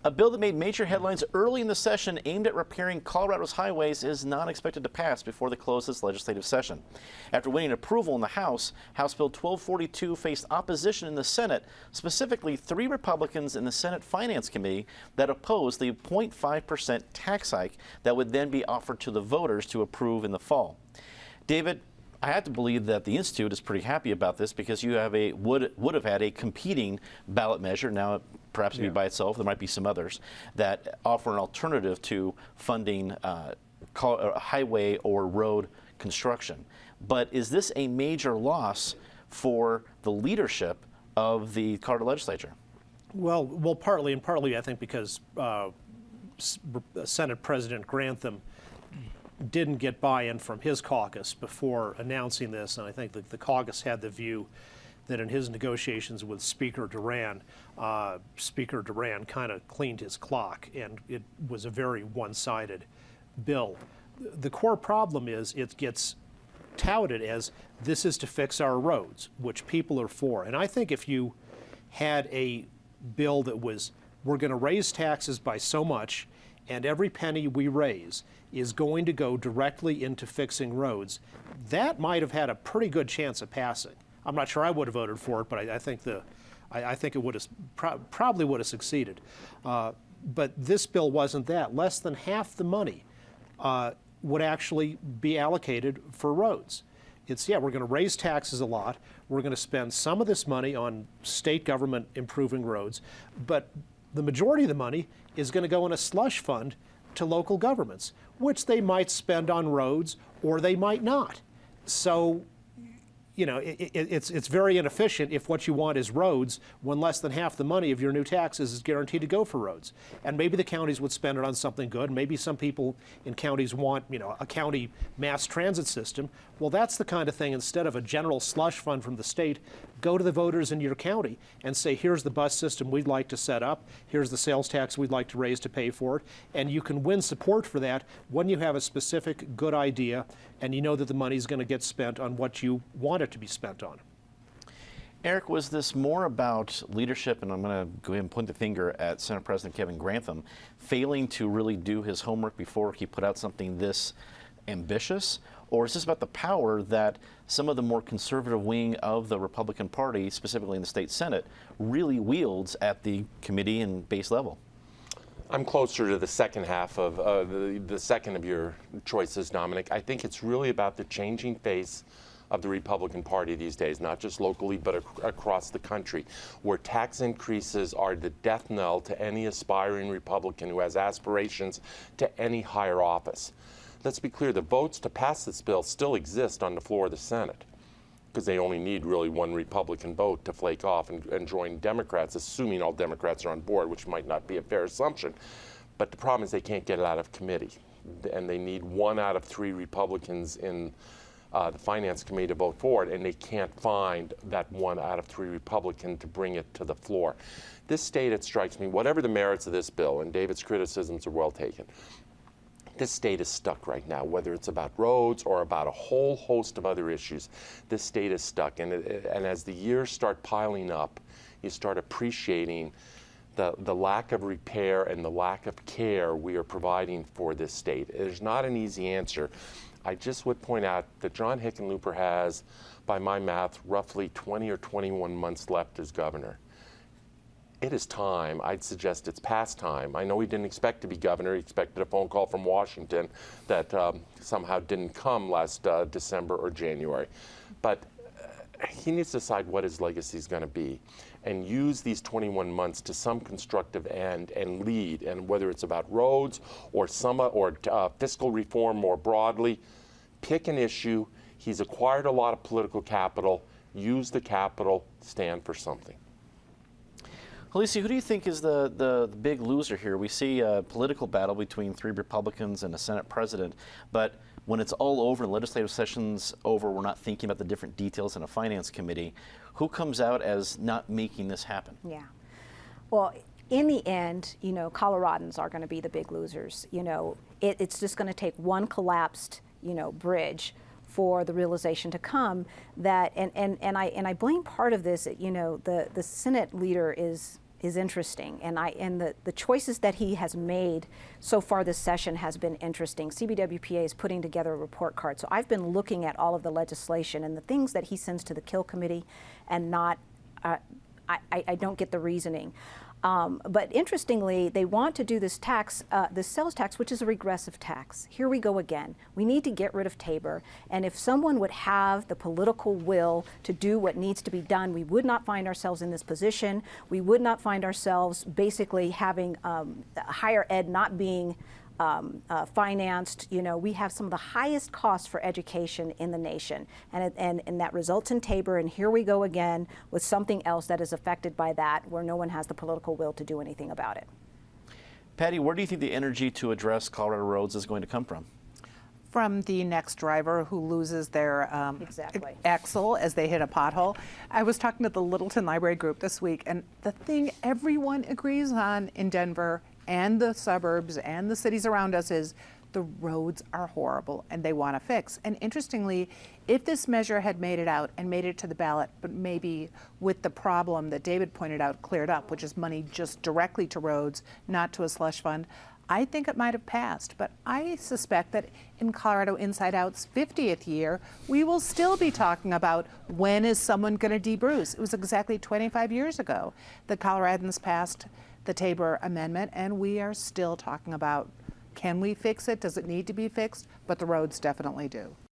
A bill that made major headlines early in the session aimed at repairing Colorado's highways is not expected to pass before the close of this legislative session. After winning approval in the House, House Bill 1242 faced opposition in the Senate, specifically 3 Republicans in the Senate Finance Committee that opposed the 0.5% tax hike that would then be offered to the voters to approve in the fall. David, I have to believe that the Institute is pretty happy about this because you have would have had a competing ballot measure. Now, perhaps it'd be by itself. There might be some others that offer an alternative to funding highway or road construction. But is this a major loss for the leadership of the Colorado legislature? Well, partly, and partly I think because Senate President Grantham didn't get buy-in from his caucus before announcing this, and I think that the caucus had the view that in his negotiations with Speaker Duran kind of cleaned his clock, and it was a very one-sided bill. The core problem is it gets touted as this is to fix our roads, which people are for. And I think if you had a bill that was, we're going to raise taxes by so much, and every penny we raise is going to go directly into fixing roads, that might have had a pretty good chance of passing. I'm not sure I would have voted for it, but I think it would have probably would have succeeded. But this bill wasn't that. Less than half the money would actually be allocated for roads. It's, we're going to raise taxes a lot. We're going to spend some of this money on state government improving roads, but the majority of the money is going to go in a slush fund to local governments, which they might spend on roads or they might not. So, you know, it's very inefficient if what you want is roads when less than half the money of your new taxes is guaranteed to go for roads. And maybe the counties would spend it on something good. Maybe some people in counties want, you know, a county mass transit system. Well, that's the kind of thing, instead of a general slush fund from the state, go to the voters in your county and say, here's the bus system we'd like to set up, here's the sales tax we'd like to raise to pay for it, and you can win support for that when you have a specific good idea and you know that the money's going to get spent on what you want it to be spent on. Eric, was this more about leadership, and I'm going to go ahead and point the finger at Senate President Kevin Grantham, failing to really do his homework before he put out something this ambitious? Or is this about the power that some of the more conservative wing of the Republican Party, specifically in the state Senate, really wields at the committee and base level? I'm closer to the second half of the second of your choices, Dominic. I think it's really about the changing face of the Republican Party these days, not just locally, but across the country, where tax increases are the death knell to any aspiring Republican who has aspirations to any higher office. Let's be clear, the votes to pass this bill still exist on the floor of the Senate, because they only need really one Republican vote to flake off and join Democrats, assuming all Democrats are on board, which might not be a fair assumption. But the problem is they can't get it out of committee, and they need 1 out of 3 Republicans in the Finance Committee to vote for it, and they can't find that 1 out of 3 Republican to bring it to the floor. This state, it strikes me, whatever the merits of this bill, and David's criticisms are well taken, this state is stuck right now, whether it's about roads or about a whole host of other issues. This state is stuck, and as the years start piling up, you start appreciating the lack of repair and the lack of care we are providing for this state. There's not an easy answer. I just would point out that John Hickenlooper has, by my math, roughly 20 or 21 months left as governor. It is time. I'd suggest it's past time. I know he didn't expect to be governor. He expected a phone call from Washington that somehow didn't come last December or January. But he needs to decide what his legacy is going to be and use these 21 months to some constructive end and lead. And whether it's about roads or fiscal reform more broadly, pick an issue. He's acquired a lot of political capital. Use the capital. Stand for something. Alicia, who do you think is the big loser here? We see a political battle between 3 Republicans and a Senate president, but when it's all over and legislative session's over, we're not thinking about the different details in a finance committee. Who comes out as not making this happen? Yeah. Well, in the end, you know, Coloradans are going to be the big losers. You know, it's just going to take one collapsed, you know, bridge for the realization to come that, and I blame part of this, you know, the Senate leader is is interesting, and the choices that he has made so far this session has been interesting. CBWPA is putting together a report card, so I've been looking at all of the legislation and the things that he sends to the Kill Committee, and I don't get the reasoning. But interestingly, they want to do this tax, this sales tax, which is a regressive tax. Here we go again. We need to get rid of Tabor. And if someone would have the political will to do what needs to be done, we would not find ourselves in this position. We would not find ourselves basically having higher ed not being financed. You know, we have some of the highest costs for education in the nation, and that results in Tabor, and here we go again with something else that is affected by that, where no one has the political will to do anything about it. Patty, where do you think the energy to address Colorado roads is going to come from? From the next driver who loses their Exactly. axle as they hit a pothole. I was talking to the Littleton Library Group this week, and the thing everyone agrees on in Denver and the suburbs and the cities around us is the roads are horrible and they want to fix. And interestingly, if this measure had made it out and made it to the ballot, but maybe with the problem that David pointed out cleared up, which is money just directly to roads, not to a slush fund, I think it might have passed. But I suspect that in Colorado Inside Out's 50th year, we will still be talking about when is someone going to debruce. It was exactly 25 years ago that Coloradans passed the Tabor Amendment, and we are still talking about, can we fix it? Does it need to be fixed? But the roads definitely do.